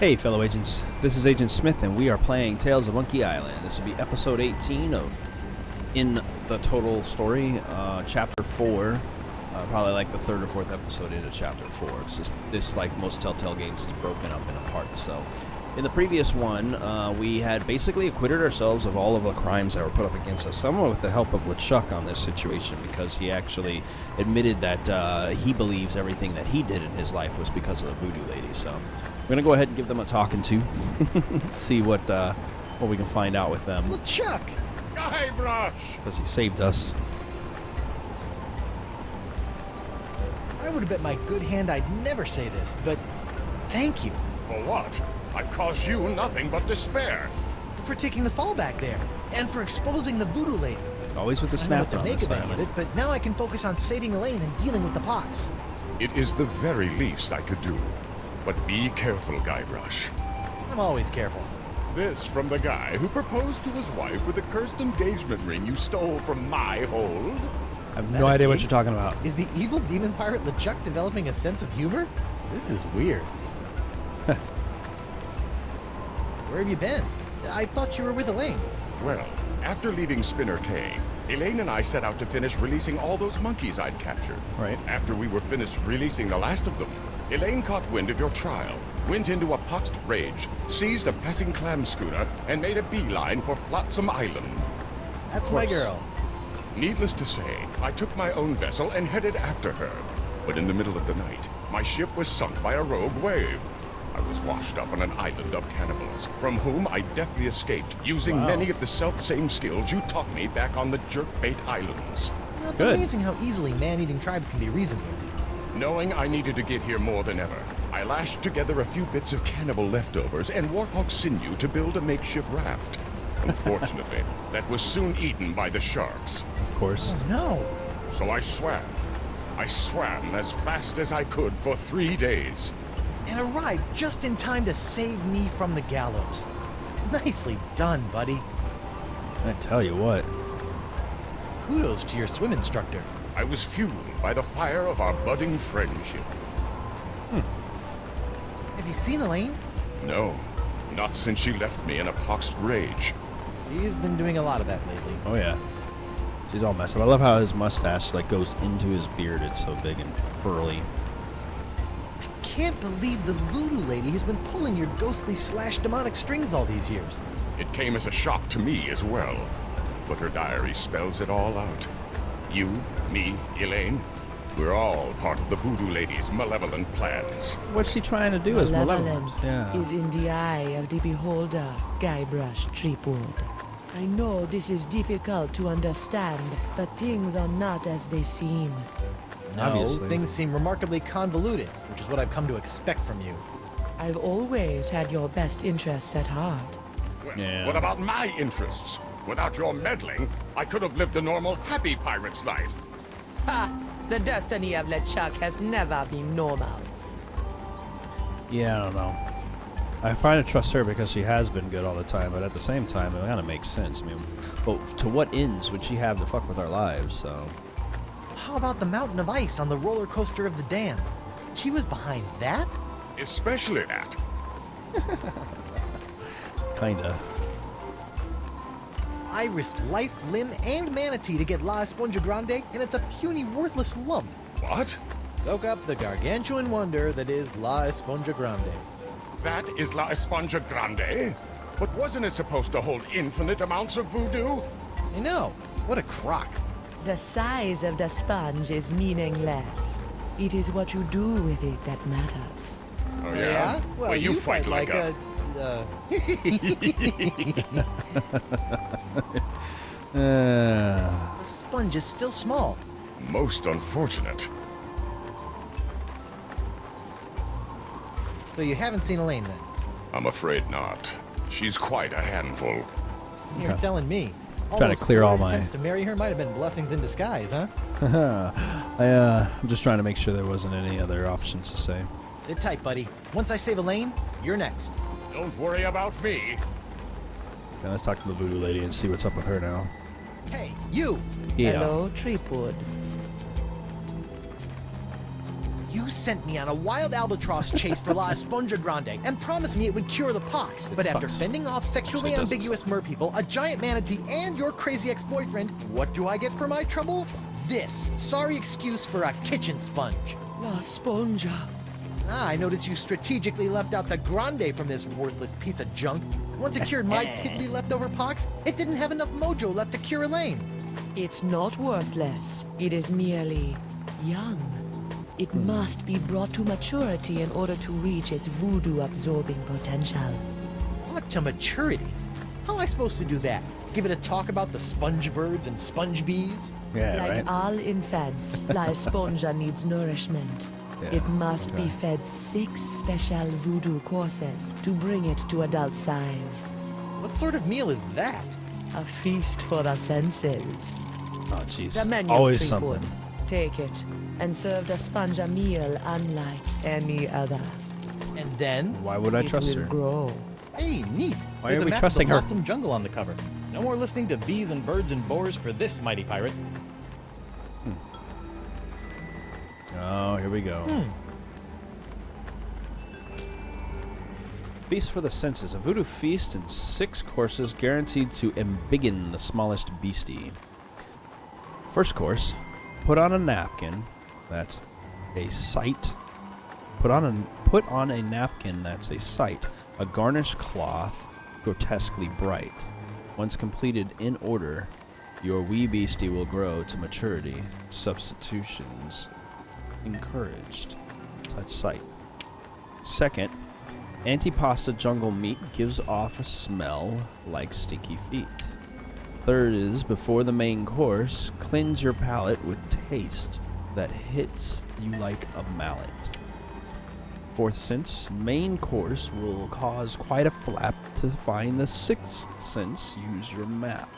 Hey fellow agents, this is Agent Smith and we are playing Tales of Monkey Island. This will be episode 18 of In the Total Story, chapter 4, probably like the third or fourth episode into chapter 4. This, like most Telltale games, is broken up into parts. So, in the previous one, we had basically acquitted ourselves of all of the crimes that were put up against us, some with the help of LeChuck on this situation, because he actually admitted that he believes everything that he did in his life was because of the Voodoo Lady. So, we're going to go ahead and give them a talking to. See what we can find out with them. LeChuck! Guybrush! Because he saved us. I would have bet my good hand I'd never say this, but thank you For what? I've caused you nothing but despair. for taking the fall back there, and for exposing the Voodoo Lady. Always with the I don't know what snap to on make this of any of island. it, but now I can focus on saving Elaine and dealing with the pox. It is the very least I could do. But be careful, Guybrush. I'm always careful. This from the guy who proposed to his wife with a cursed engagement ring you stole from my hold? I have that no a idea what pig? you're talking about. Is the evil demon pirate LeChuck developing a sense of humor? This is weird. Where have you been? I thought you were with Elaine. Well, after leaving Spinner Cave, Elaine and I set out to finish releasing all those monkeys I'd captured. Right. After we were finished releasing the last of them, Elaine caught wind of your trial, went into a poxed rage, seized a passing clam schooner, and made a beeline for Flotsam Island. That's my girl. Needless to say, I took my own vessel and headed after her. But in the middle of the night, my ship was sunk by a rogue wave. I was washed up on an island of cannibals, from whom I deftly escaped, using Wow. many of the self-same skills you taught me back on the Jerkbait Islands. Well, it's Good. amazing how easily man-eating tribes can be reasoned with. Knowing I needed to get here more than ever, I lashed together a few bits of cannibal leftovers and warthog sinew to build a makeshift raft. Unfortunately, that was soon eaten by the sharks. Of course. Oh no! So I swam. I swam as fast as I could for 3 days. And arrived just in time to save me from the gallows. Nicely done, buddy. I tell you what. Kudos to your swim instructor. I was fueled by the fire of our budding friendship. Have you seen Elaine? No, not since she left me in a poxed rage. She's been doing a lot of that lately. Oh yeah. She's all messed up. I love how his mustache like goes into his beard. It's so big and furly. Can't believe the Voodoo Lady has been pulling your ghostly / demonic strings all these years. It came as a shock to me as well. But her diary spells it all out. You, me, Elaine, we're all part of the Voodoo Lady's malevolent plans. What's she trying to do? Is Malevolence Yeah. is in the eye of the beholder, Guybrush Threepwood. I know this is difficult to understand, but things are not as they seem. No, Obviously. things seem remarkably convoluted, which is what I've come to expect from you. I've always had your best interests at heart. Well, Yeah. what about my interests? Without your meddling, I could have lived a normal, happy pirate's life. Ha! The destiny of LeChuck has never been normal. Yeah, I don't know. I find to trust her because she has been good all the time, but at the same time, it kind of makes sense. I mean, well, to what ends would she have to fuck with our lives? So, How about the mountain of ice on the roller coaster of the dam? She was behind that? Especially that. kinda. I risked life, limb, and manatee to get La Esponja Grande, and it's a puny, worthless lump. What? Soak up the gargantuan wonder that is La Esponja Grande. That is La Esponja Grande? But wasn't it supposed to hold infinite amounts of voodoo? I know. What a crock. The size of the sponge is meaningless. It is what you do with it that matters. Oh, yeah? Well, you fight like a... Uh, The sponge is still small. Most unfortunate. So you haven't seen Elaine then? I'm afraid not. She's quite a handful. You're Okay. telling me. All Trying to those clear all thwarted my- attempts to marry her might have been blessings in disguise, huh? I'm just trying to make sure there wasn't any other options to say. Sit tight, buddy. Once I save Elaine, you're next. Don't worry about me. Okay, let's talk to the Voodoo Lady and see what's up with her now. Hey, you! Yeah. Hello, Threepwood. You sent me on a wild albatross chase for La Esponja Grande and promised me it would cure the pox. But after sucks. fending off sexually Actually, it doesn't ambiguous merpeople, a giant manatee, and your crazy ex-boyfriend, what do I get for my trouble? This. Sorry excuse for a kitchen sponge. La Sponja. Ah, I noticed you strategically left out the Grande from this worthless piece of junk. Once it cured my piddly leftover pox, it didn't have enough mojo left to cure Elaine. It's not worthless. It is merely young. It must be brought to maturity in order to reach its voodoo-absorbing potential. What to maturity? How am I supposed to do that? Give it a talk about the sponge birds and sponge bees? Yeah, Like right? all infants, La Esponja needs nourishment. Yeah, It must be okay. fed 6 special voodoo courses to bring it to adult size. What sort of meal is that? A feast for the senses. Oh, jeez. The menu, Always Treewood. something. Take it and serve the sponge a meal unlike any other. And then? Why would I It trust will her? grow. Hey, neat. Why There's are a we map trusting of her? the Flotsam Jungle on the cover. No more listening to bees and birds and boars for this mighty pirate. Oh, here we go. Feast for the senses. A voodoo feast in 6 courses guaranteed to embiggen the smallest beastie. First course, put on a napkin. That's a sight. Put on a napkin that's a sight. A garnished cloth, grotesquely bright. Once completed in order, your wee beastie will grow to maturity. Substitutions encouraged. So that's sight. Second, antipasta jungle meat gives off a smell like stinky feet. Third is, before the main course, cleanse your palate with taste that hits you like a mallet. Fourth sense, main course will cause quite a flap to find the 6th sense, use your map.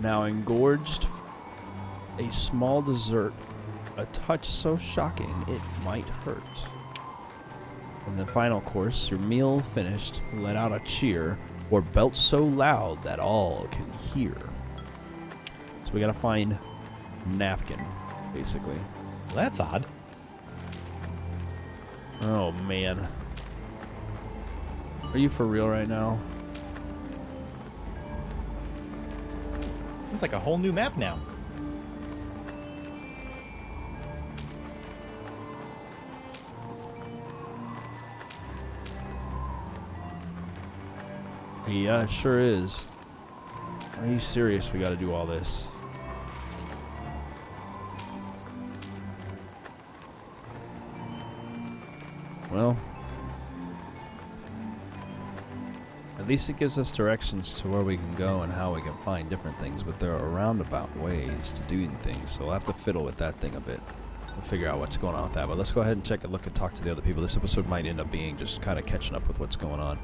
Now engorged, a small dessert, a touch so shocking it might hurt. In the final course, your meal finished, let out a cheer, or belt so loud that all can hear. So we gotta find napkin, basically. That's odd. Oh man. Are you for real right now? It's like a whole new map now. Yeah, it sure is. Are you serious? We gotta do all this. Well, at least it gives us directions to where we can go and how we can find different things, but there are roundabout ways to doing things, so we'll have to fiddle with that thing a bit. We'll figure out what's going on with that, but let's go ahead and check a look and talk to the other people. This episode might end up being just kind of catching up with what's going on.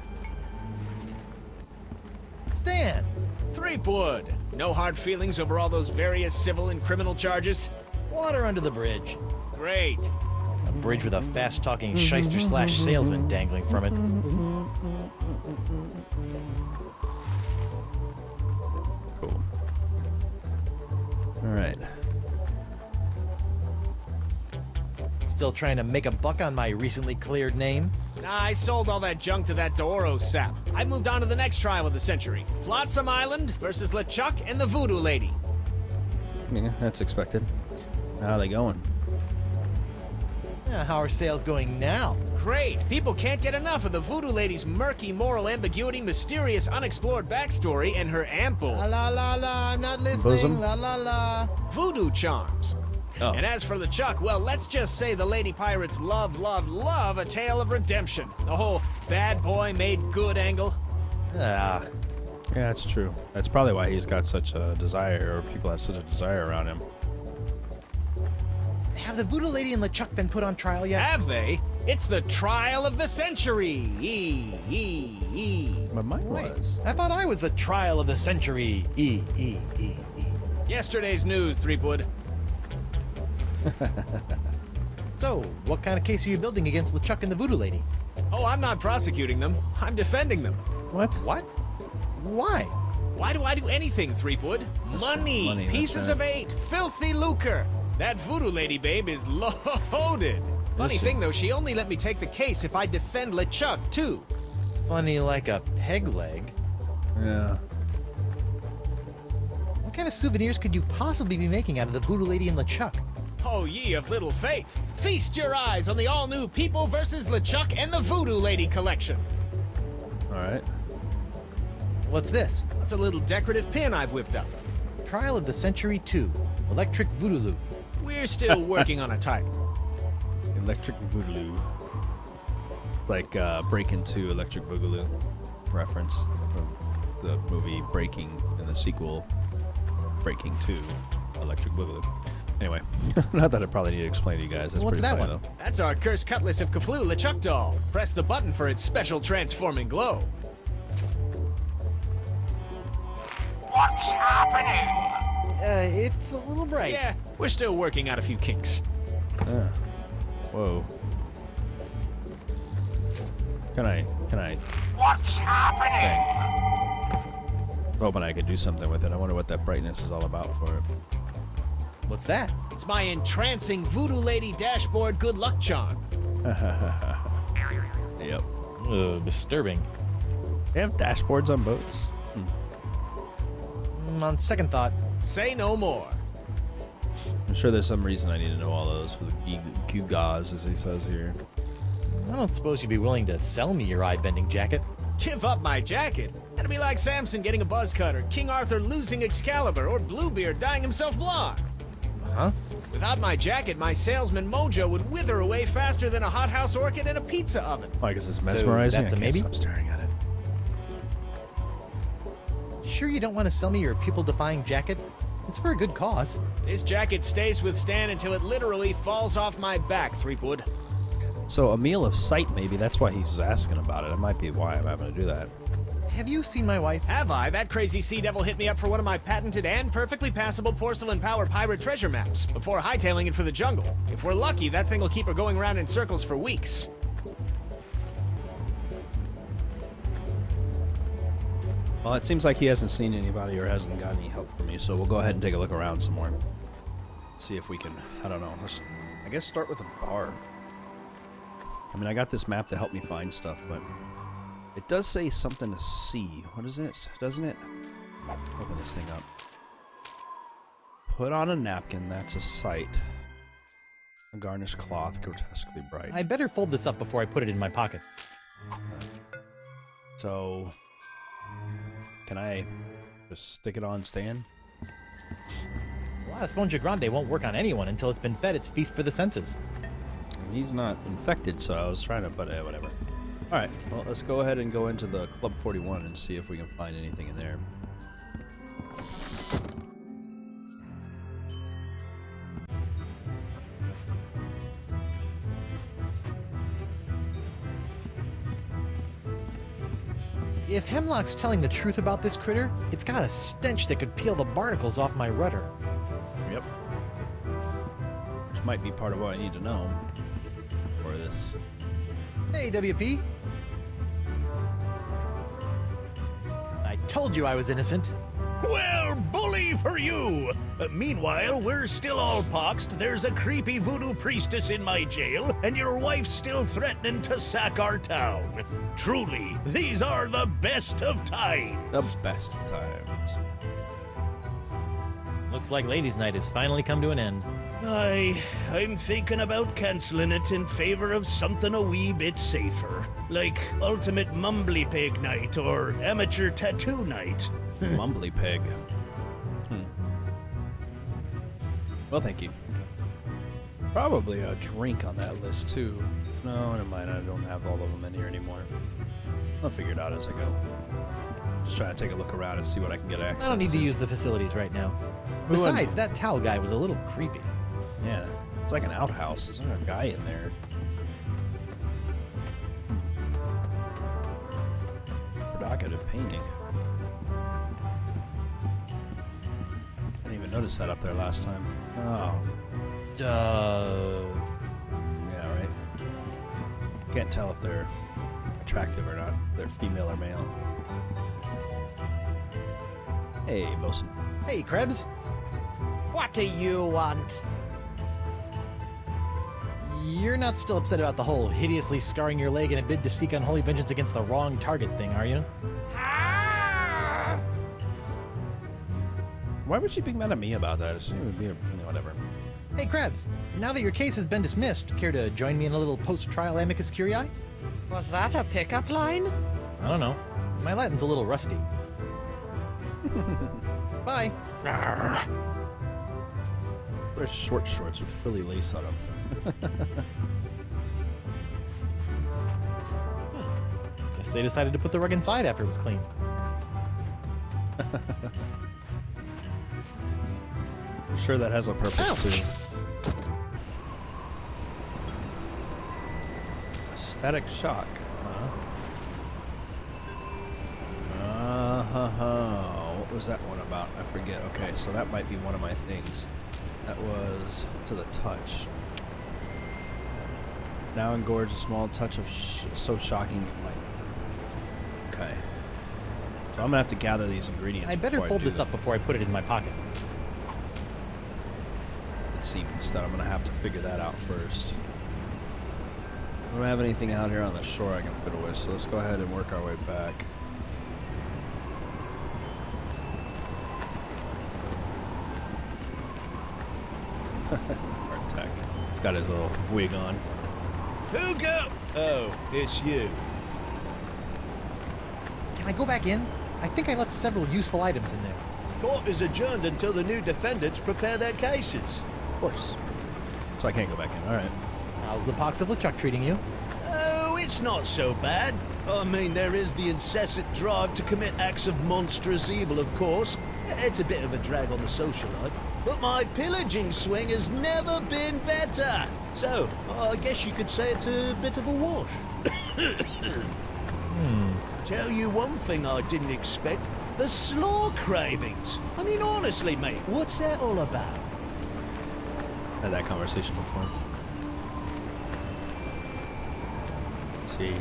Stan! Threepwood! No hard feelings over all those various civil and criminal charges? Water under the bridge. Great. A bridge with a fast-talking shyster/salesman dangling from it. Cool. Alright. Still trying to make a buck on my recently cleared name? Nah, I sold all that junk to that Doro sap. I moved on to the next trial of the century. Flotsam Island versus LeChuck and the Voodoo Lady. Yeah, that's expected. How are they going? How are sales going now? Great! People can't get enough of the Voodoo Lady's murky moral ambiguity, mysterious unexplored backstory, and her ample La la la la, I'm not listening. Bosom? La la la. voodoo charms. Oh. And as for LeChuck, well, let's just say the Lady Pirates love a tale of redemption. The whole bad boy made good angle. Ah, Yeah, that's true. That's probably why he's got such a desire, or people have such a desire around him. have the Voodoo Lady and LeChuck been put on trial yet? Have they? It's the trial of the century. But mine Wait, was. I thought I was the trial of the century. Yesterday's news, Threepwood. So, what kind of case are you building against LeChuck and the Voodoo Lady? Oh, I'm not prosecuting them. I'm defending them. What? What? Why? Why do I do anything, Threepwood? Money, money, that's pieces right. of 8, filthy lucre. That Voodoo Lady babe is loaded. Funny thing, though, she only let me take the case if I defend LeChuck, too. Funny like a peg leg. Yeah. What kind of souvenirs could you possibly be making out of the Voodoo Lady and LeChuck? Oh, ye of little faith. Feast your eyes on the all-new People vs. LeChuck and the Voodoo Lady collection. All right. What's this? That's a little decorative pin I've whipped up. Trial of the Century 2. Electric Voodoo. We're still working on a title. Electric Voodoo. It's like Break Into Electric Boogaloo reference from the movie Breaking and the sequel Breaking 2 Electric Boogaloo. Anyway, not that I probably need to explain to you guys. That's What's pretty that funny, one? though. That's our cursed cutlass of Kaflu LeChuck doll. Press the button for its special transforming glow. It's a little bright. Yeah, we're still working out a few kinks. Ah. Whoa. Can I? What's happening? Hoping I could do something with it. I wonder what that brightness is all about for it. What's that? It's my entrancing Voodoo Lady dashboard good luck charm. Yep. Disturbing. They have dashboards on boats? On second thought, Say no more. I'm sure there's some reason I need to know all those for the gewgaws, as he says here. I don't suppose you'd be willing to sell me your eye-bending jacket. Give up my jacket? That'd be like Samson getting a buzz cut, or King Arthur losing Excalibur, or Bluebeard dyeing himself blonde. Huh? Without my jacket, my salesman mojo would wither away faster than a hothouse orchid in a pizza oven. Oh, I guess it's mesmerizing. that's a I can't maybe? stop staring at it. Sure you don't want to sell me your pupil-defying jacket? It's for a good cause. This jacket stays with Stan until it literally falls off my back, Threepwood. So a meal of sight, maybe. That's why he's asking about it. It might be why I'm having to do that. Have you seen my wife? Have I? That crazy sea devil hit me up for one of my patented and perfectly passable porcelain power pirate treasure maps before hightailing it for the jungle. If we're lucky, that thing will keep her going around in circles for weeks. Well, it seems like he hasn't seen anybody or hasn't got any help from me, so we'll go ahead and take a look around some more. See if we can, I don't know, let's, I guess start with a bar. I mean, I got this map to help me find stuff, but it does say something to see. What is it? Doesn't it? Open this thing up. Put on a napkin, that's a sight. A garnished cloth, grotesquely bright. I better fold this up before I put it in my pocket. So, can I just stick it on Stan? La Esponja Grande won't work on anyone until it's been fed its feast for the senses. He's not infected, so I was trying to, but whatever. Alright, well, let's go ahead and go into the Club 41 and see if we can find anything in there. If Hemlock's telling the truth about this critter, it's got a stench that could peel the barnacles off my rudder. Yep. Which might be part of what I need to know for this. Hey, WP. I told you I was innocent. Well, bully for you! Meanwhile, we're still all poxed. There's a creepy voodoo priestess in my jail, and your wife's still threatening to sack our town. Truly, these are the best of times. The best of times. Looks like ladies' night has finally come to an end. I'm thinking about canceling it in favor of something a wee bit safer, like Ultimate Mumbly Pig Night or Amateur Tattoo Night. Mumbly pig. Well, thank you. Probably a drink on that list, too. No, never mind. I don't have all of them in here anymore. I'll figure it out as I go. Just trying to take a look around and see what I can get access I don't need to to. use the facilities right now. Who wouldn't? Besides, that towel guy was a little creepy. Yeah, it's like an outhouse. There's not a guy in there. Provocative painting. I didn't even notice that up there last time. Oh, yeah, right. Can't tell if they're attractive or not. They're female or male. Hey, Bosun. Hey, Krebs. What do you want? You're not still upset about the whole hideously scarring your leg in a bid to seek unholy vengeance against the wrong target thing, are you? Why would she be mad at me about that? She would be, whatever. Hey, Krebs, now that your case has been dismissed, care to join me in a little post-trial amicus curiae? Was that a pickup line? I don't know. My Latin's a little rusty. Bye. Wear short shorts with frilly lace on them. Guess they decided to put the rug inside after it was cleaned. I'm sure that has a purpose too. Static shock. What was that one about? I forget. Okay, so that might be one of my things. That was to the touch. Now engorge a small touch of so shocking. Okay. So I'm gonna have to gather these ingredients. I better fold this up before I put it in my pocket. It seems that I'm gonna have to figure that out first. I don't have anything out here on the shore I can fiddle with, so let's go ahead and work our way back. Artec. He's got his little wig on. Who go? Oh, it's you. Can I go back in? I think I left several useful items in there. Court is adjourned until the new defendants prepare their cases. Of course. So I can't go back in. All right. How's the pox of LeChuck treating you? Oh, it's not so bad. I mean, there is the incessant drive to commit acts of monstrous evil, of course. It's a bit of a drag on the social life. But my pillaging swing has never been better. So, I guess you could say it's a bit of a wash. Tell you one thing I didn't expect. The slaw cravings. I mean, honestly, mate, what's that all about? Had that conversation before. See.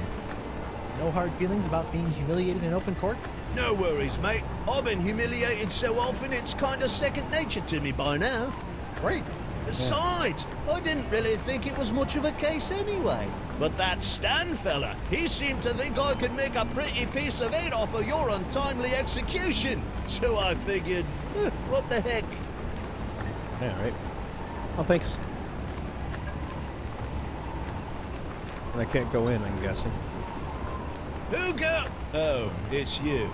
No hard feelings about being humiliated in open court? No worries, mate. I've been humiliated so often it's kind of second nature to me by now. Great. Besides, I didn't really think it was much of a case anyway. But that Stan fella, he seemed to think I could make a pretty piece of eight off of your untimely execution. So I figured, what the heck? Yeah, right. Oh, thanks. And I can't go in, I'm guessing. Who go? Oh, it's you.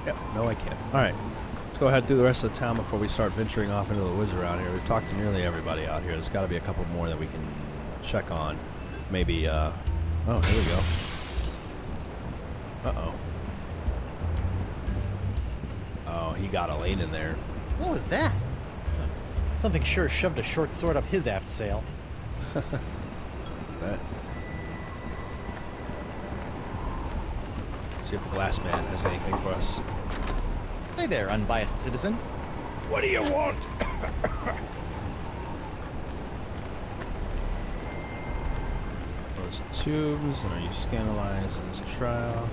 Yep. No, I can't. All right. Let's go ahead and do the rest of the town before we start venturing off into the woods around here. We've talked to nearly everybody out here. There's got to be a couple more that we can check on. Maybe, oh, here we go. Uh-oh. Oh, he got a lane in there. What was that? Something sure shoved a short sword up his aft sail. Bet. See if the glass man has anything for us. Say there, unbiased citizen. What do you want? Those tubes, and are you scandalized in this trial?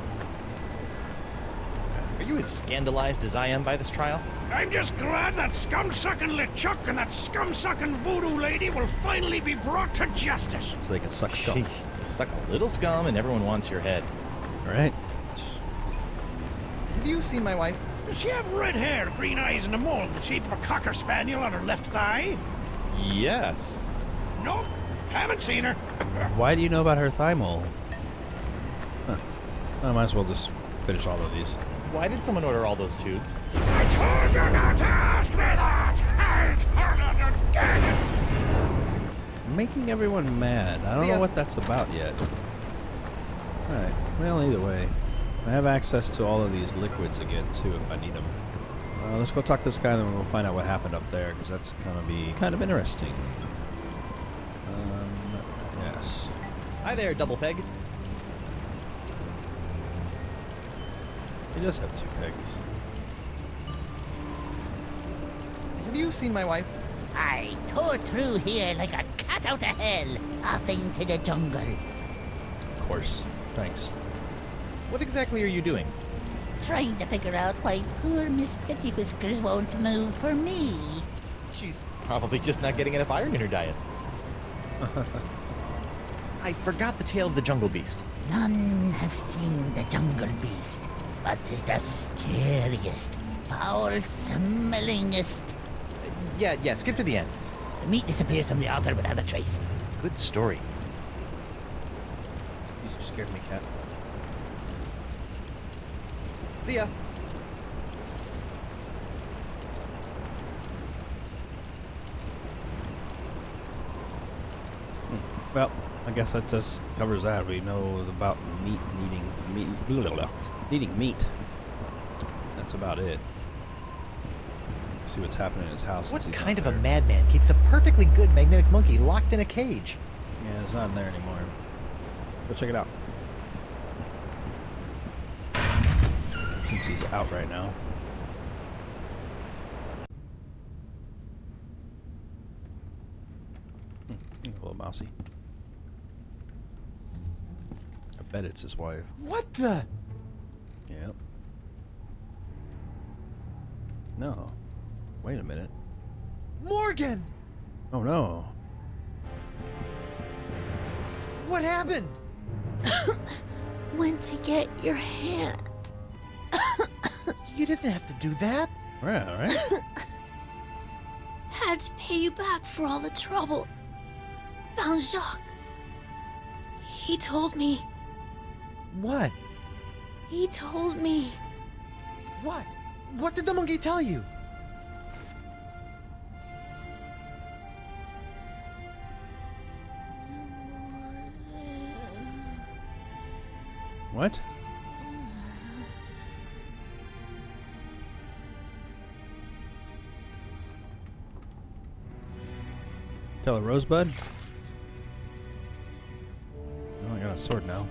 Are you as scandalized as I am by this trial? I'm just glad that scum-sucking LeChuck and that scum-sucking Voodoo Lady will finally be brought to justice. So they can suck scum. You suck a little scum and everyone wants your head. All right. Have you seen my wife? Does she have red hair, green eyes, and a mole in the shape of a cocker spaniel on her left thigh? Yes. Nope, haven't seen her. Why do you know about her thigh mole? Huh. I might as well just finish all of these. Why did someone order all those tubes? I told you not to ask me that! I told you to get it! Making everyone mad. I don't See ya. know what that's about yet. Alright. Well, either way. I have access to all of these liquids again, too, if I need them. Let's go talk to this guy, then we'll find out what happened up there, because that's going to be kind of interesting. Yes. Hi there, Double Peg. He does have two pegs. Have you seen my wife? I tore through here like a cat out of hell, off into the jungle. Of course. Thanks. What exactly are you doing? Trying to figure out why poor Miss Pretty Whiskers won't move for me. She's probably just not getting enough iron in her diet. I forgot the tale of the jungle beast. None have seen the jungle beast, but 'tis the scariest, foul-smellingest. Yeah, skip to the end. The meat disappears from the altar without a trace. Good story. You scared me, cat. See ya. Well, I guess that just covers that. We know about needing meat. That's about it. See what's happening in his house. What since he's kind not of a there. madman keeps a perfectly good magnetic monkey locked in a cage? Yeah, it's not in there anymore. Go check it out. Since he's out right now. A little mousy. I bet it's his wife. What the? Yep. No. Wait a minute. Morgan! Oh no. What happened? Went to get your hand. You didn't have to do that. Yeah, all right. Had to pay you back for all the trouble. Found Jacques. He told me. What? He told me. What? What did the monkey tell you? What? Tell a Rosebud? Oh, I got a sword now.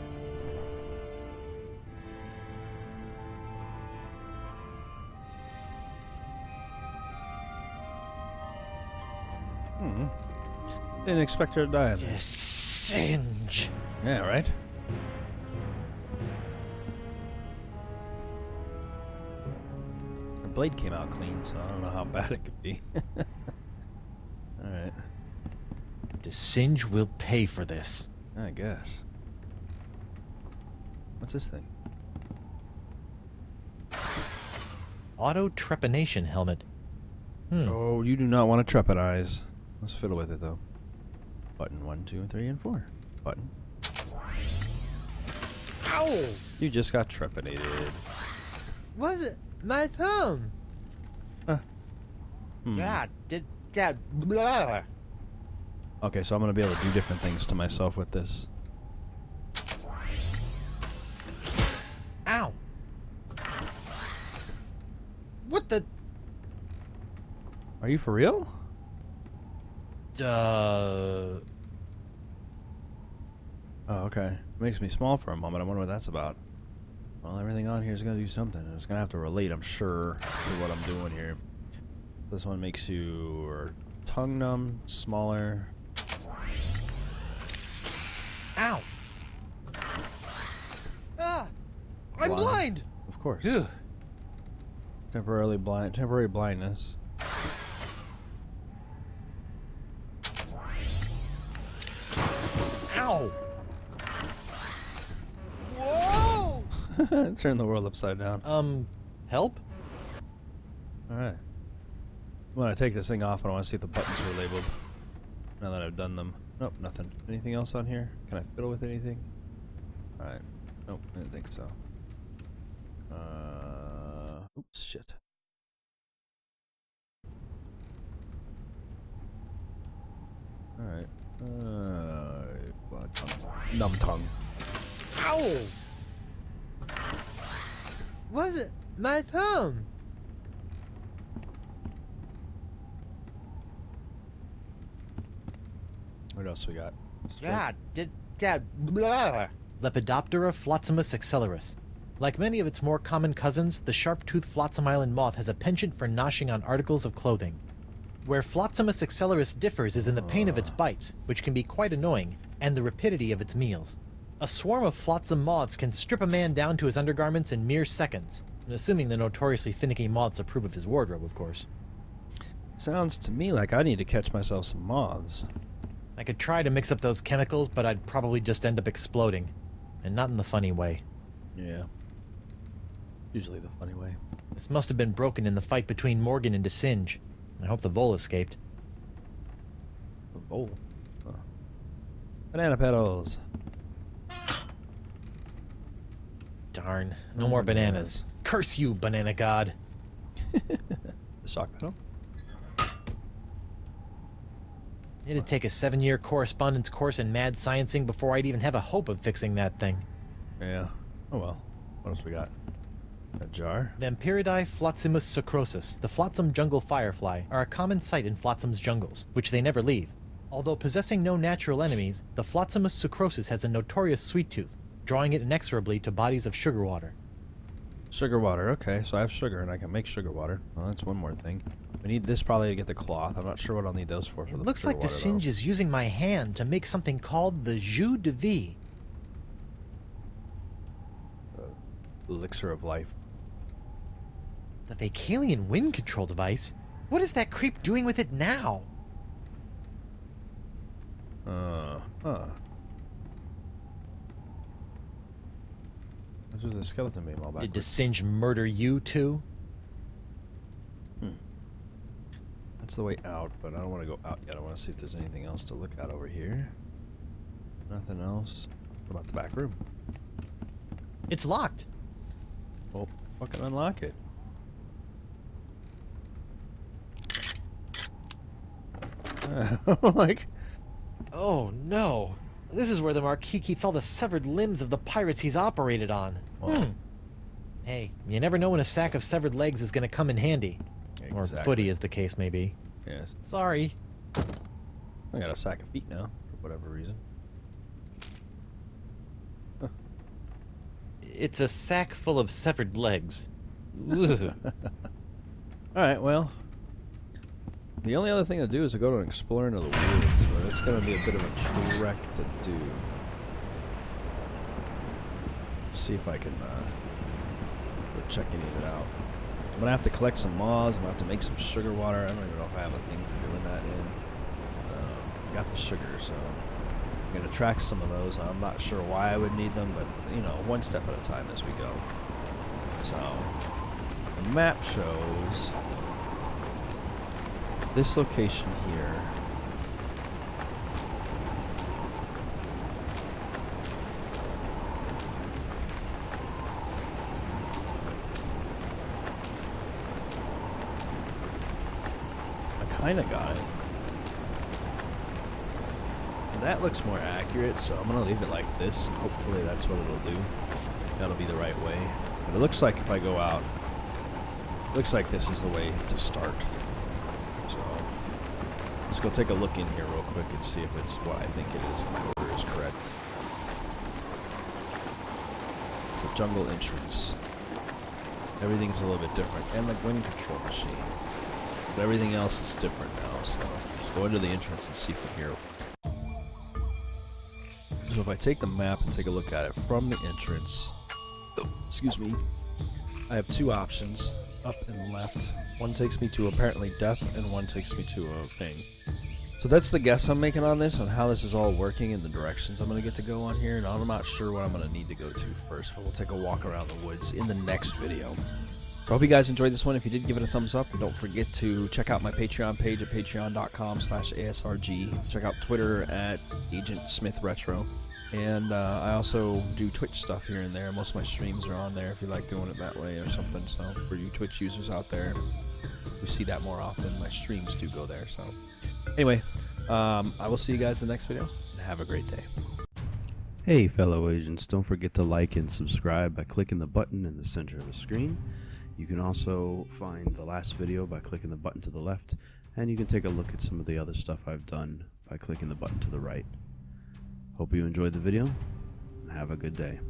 Didn't expect her to die. Singe. Yeah, right? Her blade came out clean, so I don't know how bad it could be. Alright, Singe will pay for this. I guess. What's this thing? Auto trepanation helmet. Oh, you do not want to trepidize. Let's fiddle with it, though. Button 1, 2, 3, and 4. Button. Ow! You just got trepanated. What? My thumb. God, did that? Blah. Okay, so I'm going to be able to do different things to myself with this. Ow! What the? Are you for real? Uh. Oh, okay. Makes me small for a moment. I wonder what that's about. Well, everything on here is going to do something. It's going to have to relate, I'm sure, to what I'm doing here. This one makes you tongue numb, smaller. Ow! Ah! I'm blind! Of course. Ugh. Temporary blindness. Ow! Whoa! Turn the world upside down. Help? Alright. I'm gonna take this thing off and I want to see if the buttons were labeled. Now that I've done them. Nope, nothing. Anything else on here? Can I fiddle with anything? Alright. Nope, I didn't think so. Oops, shit. Alright. Numb tongue. Ow! What? My thumb! What else we got? God, did that? Blah. Lepidoptera flotzimus accelerus. Like many of its more common cousins, the sharp-toothed flotsam island moth has a penchant for noshing on articles of clothing. Where Flotzimus accelerus differs is in the pain of its bites, which can be quite annoying, and the rapidity of its meals. A swarm of flotsam moths can strip a man down to his undergarments in mere seconds, assuming the notoriously finicky moths approve of his wardrobe, of course. Sounds to me like I need to catch myself some moths. I could try to mix up those chemicals, but I'd probably just end up exploding. And not in the funny way. Yeah. Usually the funny way. This must have been broken in the fight between Morgan and DeSinge. I hope the Vole escaped. The Vole? Huh. Banana petals. Darn. No more bananas. Curse you, banana god. The shock petal? It'd take a 7-year correspondence course in mad sciencing before I'd even have a hope of fixing that thing. Yeah. Oh well. What else we got? A jar? Vampiridae flotzimus sucrosus, the flotsam jungle firefly, are a common sight in flotsams jungles, which they never leave. Although possessing no natural enemies, the flotzimus sucrosus has a notorious sweet tooth, drawing it inexorably to bodies of sugar water. Sugar water. Okay, so I have sugar and I can make sugar water. Well, that's one more thing. We need this probably to get the cloth. I'm not sure what I'll need those for. It looks like DeSinge is using my hand to make something called the jus de vie. Elixir of life. The Vacalian wind control device? What is that creep doing with it now? Huh. This was a skeleton beam all back. Did DeSinge murder you too? That's the way out, but I don't want to go out yet. I want to see if there's anything else to look at over here. Nothing else. What about the back room? It's locked. Well, fucking unlock it. Like, Oh no. This is where the Marquis keeps all the severed limbs of the pirates he's operated on. well, Hey, you never know when a sack of severed legs is going to come in handy. Or exactly. footy, as the case may be. Yes. Sorry. I got a sack of feet now, for whatever reason. It's a sack full of severed legs. Ugh. Alright, well. The only other thing to do is to go to explore into the woods, but it's going to be a bit of a trek to do. See if I can go check any of it out. I'm going to have to collect some moths. I'm going to have to make some sugar water. I don't even know if I have a thing for doing that in. I got the sugar, so I'm going to track some of those. I'm not sure why I would need them, but, you know, one step at a time as we go. So, the map shows this location here. Kinda got it. That looks more accurate, so I'm gonna leave it like this, and hopefully that's what it'll do. That'll be the right way. But it looks like if I go out, looks like this is the way to start. So let's go take a look in here real quick and see if it's what I think it is, if my order is correct. It's a jungle entrance. Everything's a little bit different, and the wind control machine. But everything else is different now, so just go into the entrance and see from here. So if I take the map and take a look at it from the entrance, excuse me, I have two options, up and left. One takes me to apparently death, and one takes me to a thing. So that's the guess I'm making on this, on how this is all working and the directions I'm going to get to go on here, and I'm not sure what I'm going to need to go to first, but we'll take a walk around the woods in the next video. I hope you guys enjoyed this one. If you did, give it a thumbs up, and don't forget to check out my Patreon page at patreon.com/ASRG. Check out Twitter at Agent Smith Retro, and I also do Twitch stuff here and there. Most of my streams are on there if you like doing it that way or something. So for you Twitch users out there who see that more often, my streams do go there. So anyway, I will see you guys in the next video, and have a great day. Hey fellow agents, don't forget to like and subscribe by clicking the button in the center of the screen. You can also find the last video by clicking the button to the left, and you can take a look at some of the other stuff I've done by clicking the button to the right. Hope you enjoyed the video, and have a good day.